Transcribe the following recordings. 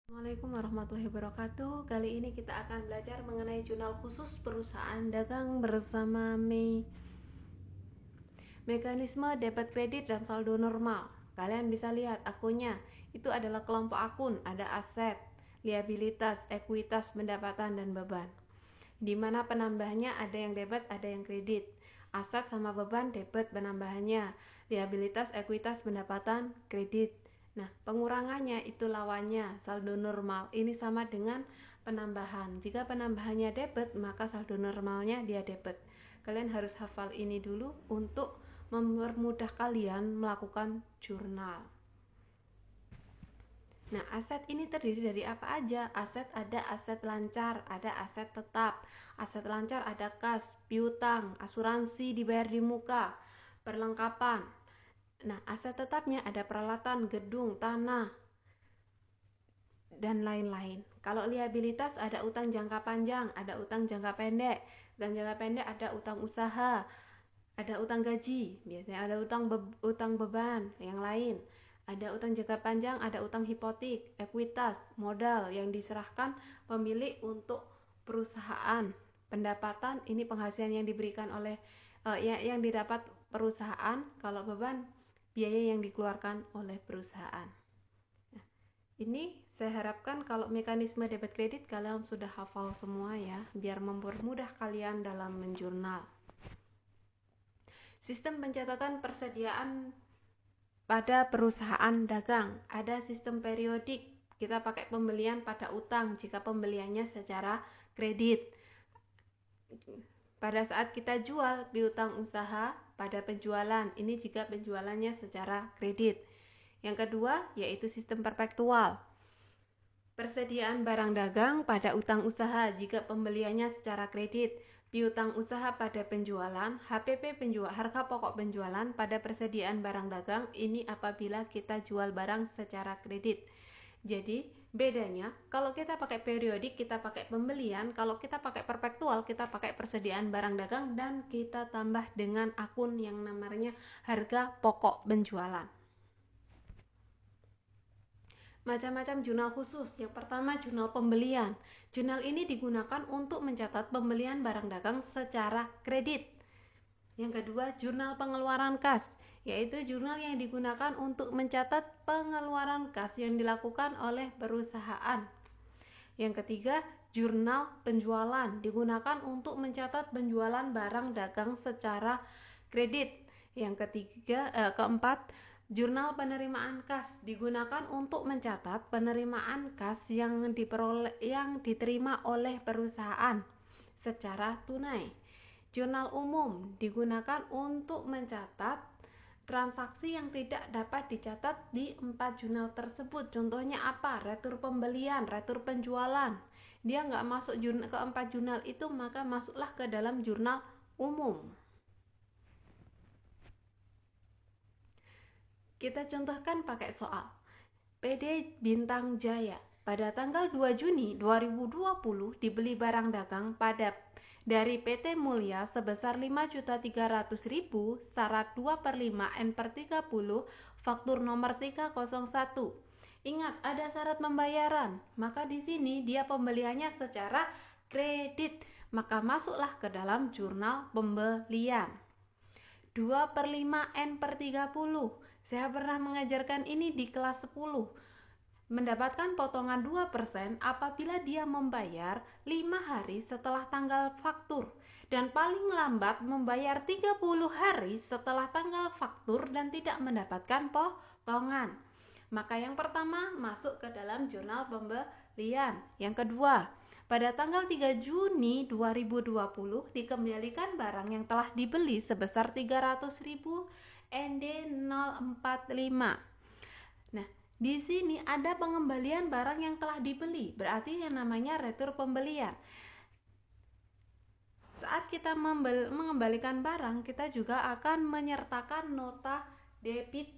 Assalamualaikum warahmatullahi wabarakatuh. Kali ini kita akan belajar mengenai jurnal khusus perusahaan dagang bersama mekanisme debit kredit dan saldo normal. Kalian bisa lihat akunnya. Itu adalah kelompok akun, ada aset, liabilitas, ekuitas, pendapatan, dan beban. Di mana penambahannya ada yang debit, ada yang kredit. Aset sama beban debit penambahannya, liabilitas, ekuitas, pendapatan, kredit. Nah, pengurangannya itu lawannya, saldo normal. Ini sama dengan penambahan. Jika penambahannya debit, maka saldo normalnya dia debit. Kalian harus hafal ini dulu untuk mempermudah kalian melakukan jurnal. Nah, aset ini terdiri dari apa aja? Aset ada aset lancar, ada aset tetap. Aset lancar ada kas, piutang, asuransi dibayar di muka, perlengkapan. Nah, aset tetapnya ada peralatan, gedung, tanah, dan lain-lain. Kalau liabilitas ada utang jangka panjang, ada utang jangka pendek. Utang jangka pendek ada utang usaha, ada utang gaji, biasanya ada utang beban, yang lain. Ada utang jangka panjang, ada utang hipotek, ekuitas, modal yang diserahkan pemilik untuk perusahaan. Pendapatan ini penghasilan yang diberikan oleh yang didapat perusahaan. Kalau beban, biaya yang dikeluarkan oleh perusahaan. Nah, ini saya harapkan kalau mekanisme debit kredit kalian sudah hafal semua ya, biar mempermudah kalian dalam menjurnal. Sistem pencatatan persediaan pada perusahaan dagang, ada sistem periodik. Kita pakai pembelian pada utang jika pembeliannya secara kredit. Pada saat kita jual piutang usaha pada penjualan, ini jika penjualannya secara kredit. Yang kedua yaitu sistem perpetual. Persediaan barang dagang pada utang usaha jika pembeliannya secara kredit. Piutang usaha pada penjualan, HPP penjual, harga pokok penjualan pada persediaan barang dagang ini apabila kita jual barang secara kredit. Jadi bedanya kalau kita pakai periodik kita pakai pembelian, kalau kita pakai perpetual kita pakai persediaan barang dagang dan kita tambah dengan akun yang namanya harga pokok penjualan. Macam-macam jurnal khusus. Yang pertama, jurnal pembelian. Jurnal ini digunakan untuk mencatat pembelian barang dagang secara kredit. Yang kedua, jurnal pengeluaran kas, yaitu jurnal yang digunakan untuk mencatat pengeluaran kas yang dilakukan oleh perusahaan. Yang ketiga, jurnal penjualan digunakan untuk mencatat penjualan barang dagang secara kredit. Yang keempat, jurnal penerimaan kas digunakan untuk mencatat penerimaan kas yang diterima oleh perusahaan secara tunai. Jurnal umum digunakan untuk mencatat transaksi yang tidak dapat dicatat di 4 jurnal tersebut. Contohnya apa? Retur pembelian, retur penjualan. Dia nggak masuk ke 4 jurnal itu, maka masuklah ke dalam jurnal umum. Kita contohkan pakai soal. PD Bintang Jaya pada tanggal 2 Juni 2020 dibeli barang dagang dari PT Mulya sebesar 5.300.000 syarat 2/5 N/30 faktur nomor 301. Ingat ada syarat pembayaran, maka di sini dia pembeliannya secara kredit, maka masuklah ke dalam jurnal pembelian. 2/5 N/30. Saya pernah mengajarkan ini di kelas 10. Mendapatkan potongan 2% apabila dia membayar 5 hari setelah tanggal faktur dan paling lambat membayar 30 hari setelah tanggal faktur dan tidak mendapatkan potongan. Maka yang pertama masuk ke dalam jurnal pembelian. Yang kedua, pada tanggal 3 Juni 2020 dikembalikan barang yang telah dibeli sebesar 300.000 ND045. Nah, di sini ada pengembalian barang yang telah dibeli, berarti yang namanya retur pembelian. Saat kita mengembalikan barang, kita juga akan menyertakan nota debit.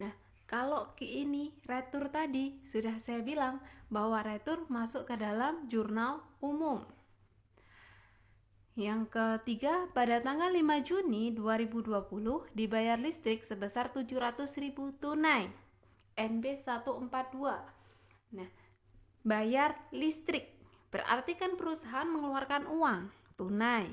Nah, kalau ini retur tadi sudah saya bilang bahwa retur masuk ke dalam jurnal umum. Yang ketiga, pada tanggal 5 Juni 2020 dibayar listrik sebesar 700.000 tunai. NB 142. Nah, bayar listrik berarti kan perusahaan mengeluarkan uang tunai,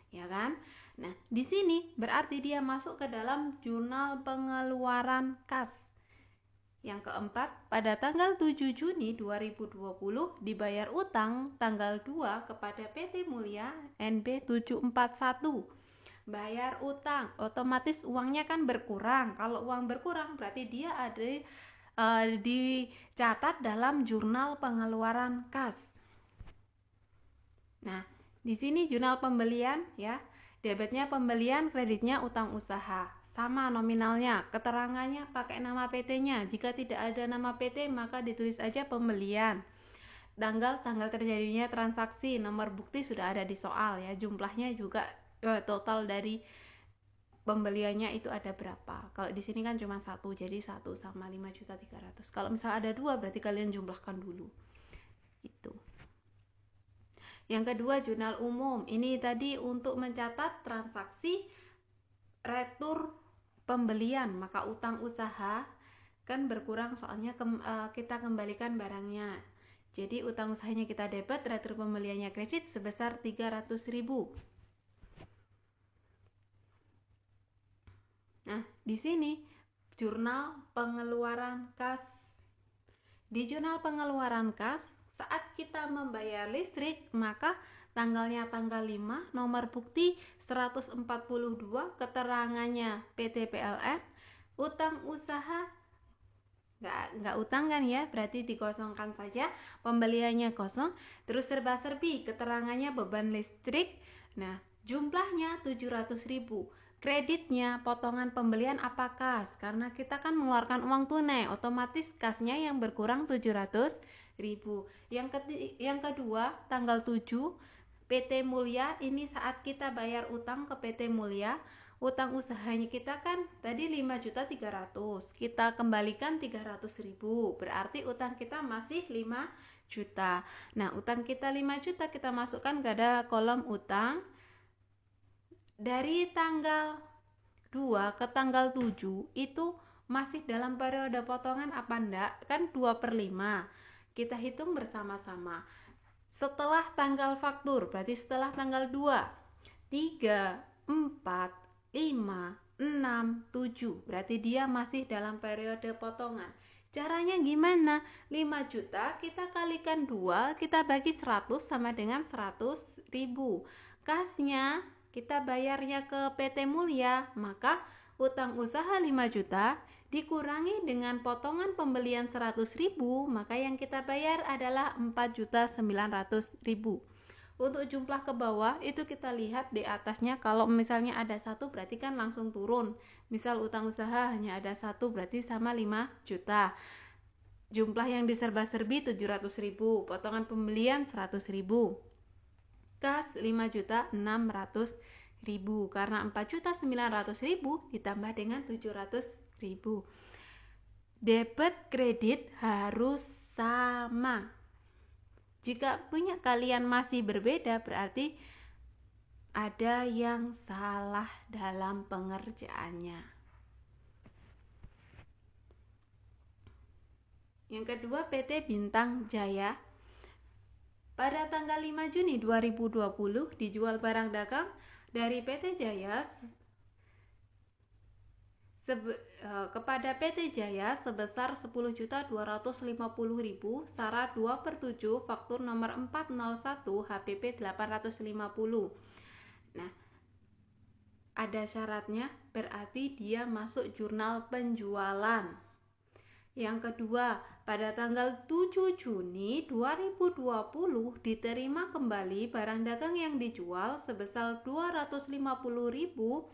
ya kan? Nah, di sini berarti dia masuk ke dalam jurnal pengeluaran kas. Yang keempat, pada tanggal 7 Juni 2020 dibayar utang tanggal 2 kepada PT Mulia NB 741. Bayar utang, otomatis uangnya kan berkurang. Kalau uang berkurang berarti dia ada dicatat dalam jurnal pengeluaran kas. Nah, di sini jurnal pembelian ya. Debitnya pembelian, kreditnya utang usaha. Sama nominalnya, keterangannya pakai nama PT-nya. Jika tidak ada nama PT, maka ditulis aja pembelian. Tanggal terjadinya transaksi, nomor bukti sudah ada di soal ya. Jumlahnya juga total dari pembeliannya itu ada berapa. Kalau di sini kan cuma satu, jadi 1 sama 5.300.000. Kalau misalnya ada 2, berarti kalian jumlahkan dulu. Itu. Yang kedua, jurnal umum. Ini tadi untuk mencatat transaksi retur pembelian, maka utang usaha kan berkurang soalnya kita kembalikan barangnya. Jadi utang usahanya kita debit, retur pembeliannya kredit sebesar 300.000. Nah, di sini jurnal pengeluaran kas. Di jurnal pengeluaran kas, saat kita membayar listrik, maka tanggalnya tanggal 5, nomor bukti 142, keterangannya PT PLN, utang usaha nggak utang kan ya, berarti dikosongkan saja, pembeliannya kosong, terus serba-serbi, keterangannya beban listrik, nah jumlahnya 700.000. Kreditnya potongan pembelian apa kas, karena kita kan mengeluarkan uang tunai, otomatis kasnya yang berkurang 700.000. Yang kedua, tanggal 7 PT Mulia, ini saat kita bayar utang ke PT Mulia, utang usahanya kita kan tadi 5.300.000, kita kembalikan 300.000, berarti utang kita masih 5 juta. Nah, utang kita 5 juta kita masukkan ke ada kolom utang. Dari tanggal 2 ke tanggal 7 itu masih dalam periode potongan apa enggak? Kan 2/5. Kita hitung bersama-sama. Setelah tanggal faktur, berarti setelah tanggal 2, 3, 4, 5, 6, 7, berarti dia masih dalam periode potongan. Caranya gimana? 5 juta kita kalikan 2, kita bagi 100 sama dengan 100.000. Kasnya kita bayarnya ke PT Mulia, maka utang usaha 5 juta dikurangi dengan potongan pembelian 100.000, maka yang kita bayar adalah 4.900.000. Untuk jumlah ke bawah itu kita lihat di atasnya, kalau misalnya ada 1 berarti kan langsung turun. Misal utang usaha hanya ada 1 berarti sama 5 juta. Jumlah yang diserba-serbi 700.000, potongan pembelian 100.000. Kas 5.600.000 karena 4.900.000 ditambah dengan 700.000. Debit kredit harus sama. Jika punya kalian masih berbeda, berarti ada yang salah dalam pengerjaannya. Yang kedua, PT Bintang Jaya. Pada tanggal 5 Juni 2020 dijual barang dagang dari PT Jaya kepada PT Jaya sebesar 10.250.000 secara 2/7 faktur nomor 401 HPP 850. Nah, ada syaratnya, berarti dia masuk jurnal penjualan. Yang kedua, pada tanggal 7 Juni 2020 diterima kembali barang dagang yang dijual sebesar 250.000,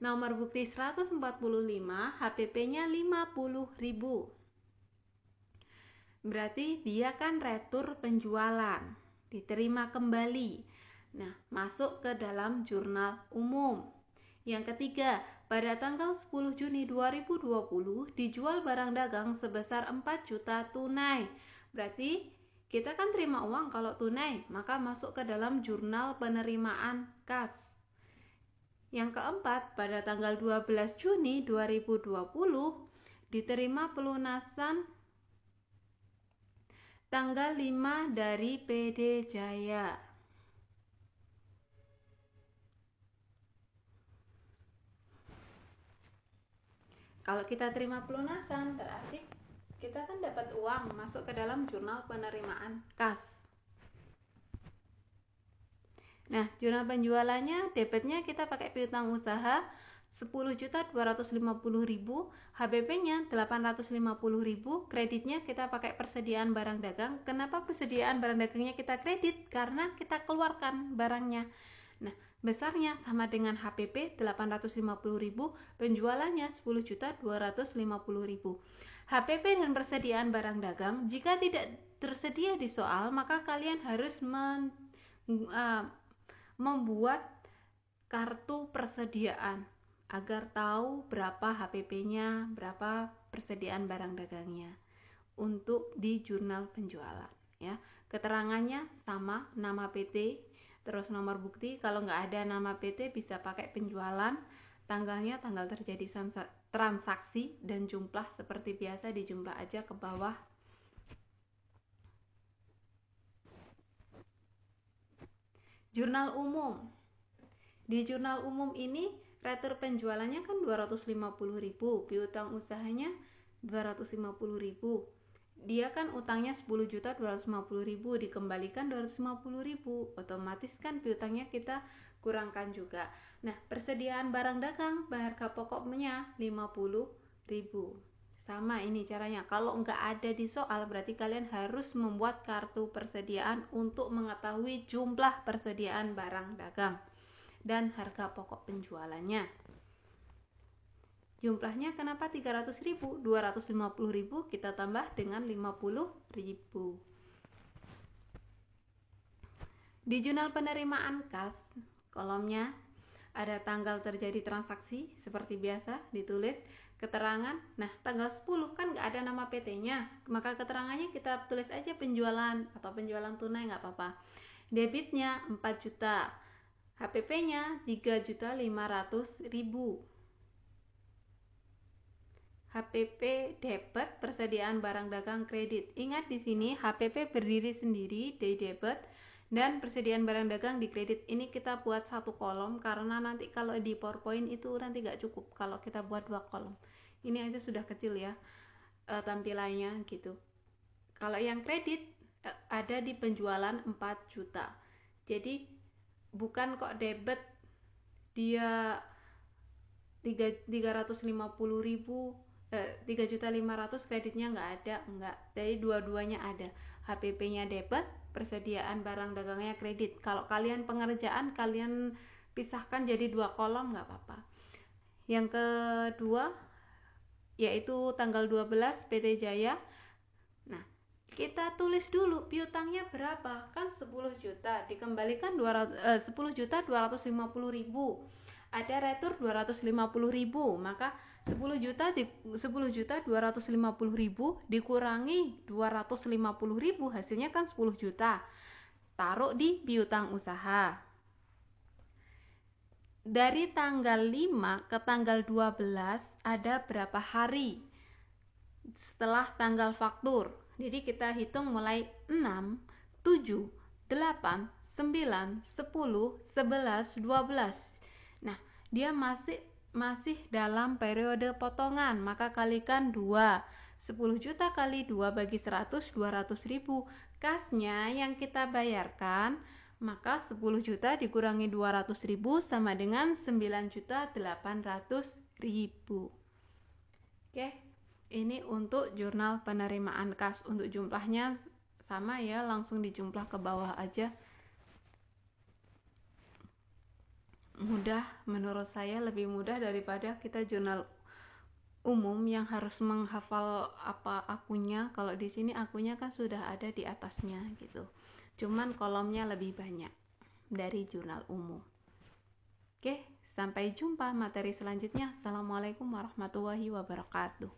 nomor bukti 145, HPP-nya 50.000. Berarti dia kan retur penjualan, diterima kembali. Nah, masuk ke dalam jurnal umum. Yang ketiga, pada tanggal 10 Juni 2020 dijual barang dagang sebesar 4 juta tunai. Berarti kita kan terima uang kalau tunai, maka masuk ke dalam jurnal penerimaan kas. Yang keempat, pada tanggal 12 Juni 2020 Diterima pelunasan tanggal 5 dari PD Jaya. Kalau kita terima pelunasan, berarti kita kan dapat uang masuk ke dalam jurnal penerimaan kas. Nah, jurnal penjualannya, debitnya kita pakai piutang usaha 10.250.000, HBP-nya 850.000, kreditnya kita pakai persediaan barang dagang. Kenapa persediaan barang dagangnya kita kredit? Karena kita keluarkan barangnya. Nah, besarnya sama dengan HPP 850.000, penjualannya 10.250.000. HPP dan persediaan barang dagang, jika tidak tersedia di soal, maka kalian harus membuat kartu persediaan agar tahu berapa HPP-nya, berapa persediaan barang dagangnya untuk di jurnal penjualan ya. Keterangannya sama, nama PT, terus nomor bukti. Kalau nggak ada nama PT bisa pakai penjualan, tanggalnya, tanggal terjadi transaksi, dan jumlah seperti biasa dijumlah aja ke bawah. Jurnal umum. Di jurnal umum ini retur penjualannya kan 250.000, piutang usahanya 250.000. Dia kan utangnya 10.250.000, dikembalikan 250.000, otomatis kan piutangnya kita kurangkan juga. Nah, persediaan barang dagang harga pokoknya 50.000. Sama ini caranya. Kalau nggak ada di soal, berarti kalian harus membuat kartu persediaan untuk mengetahui jumlah persediaan barang dagang dan harga pokok penjualannya. Jumlahnya kenapa 300.000? 250.000 kita tambah dengan 50.000. Di jurnal penerimaan kas, kolomnya ada tanggal terjadi transaksi seperti biasa, ditulis keterangan. Nah, tanggal 10 kan nggak ada nama PT-nya, maka keterangannya kita tulis aja penjualan atau penjualan tunai, nggak apa-apa. Debitnya 4 juta, HPP-nya 3.500.000. HPP debit, persediaan barang dagang kredit. Ingat di sini HPP berdiri sendiri di debit dan persediaan barang dagang di kredit. Ini kita buat satu kolom karena nanti kalau di PowerPoint itu nanti nggak cukup kalau kita buat dua kolom. Ini aja sudah kecil ya tampilannya gitu. Kalau yang kredit ada di penjualan 4 juta. Jadi bukan kok debit dia 350.000, 3.500.000 kreditnya nggak ada, enggak. Jadi dua-duanya ada. HPP-nya debit, persediaan barang dagangnya kredit. Kalau kalian pengerjaan kalian pisahkan jadi dua kolom nggak apa-apa. Yang kedua yaitu tanggal 12 PT Jaya. Nah, kita tulis dulu piutangnya berapa, kan 10 juta dikembalikan 10.250.000, ada retur 250.000, maka 10.250.000 dikurangi 250.000 hasilnya kan 10 juta, taruh di piutang usaha. Dari tanggal 5 ke tanggal 12 ada berapa hari setelah tanggal faktur. Jadi kita hitung mulai 6, 7, 8, 9, 10, 11, 12. Nah, dia masih dalam periode potongan, maka kalikan 2. 10 juta kali 2 bagi 100, 200.000. Kasnya yang kita bayarkan, maka 10 juta dikurangi 200.000 sama dengan 9.800.000. Oke, ini untuk jurnal penerimaan kas. Untuk jumlahnya sama ya, langsung dijumlah ke bawah aja. Mudah, menurut saya lebih mudah daripada kita jurnal umum yang harus menghafal apa akunnya. Kalau di sini akunnya kan sudah ada di atasnya gitu. Cuman kolomnya lebih banyak dari jurnal umum. Oke, sampai jumpa materi selanjutnya. Assalamualaikum warahmatullahi wabarakatuh.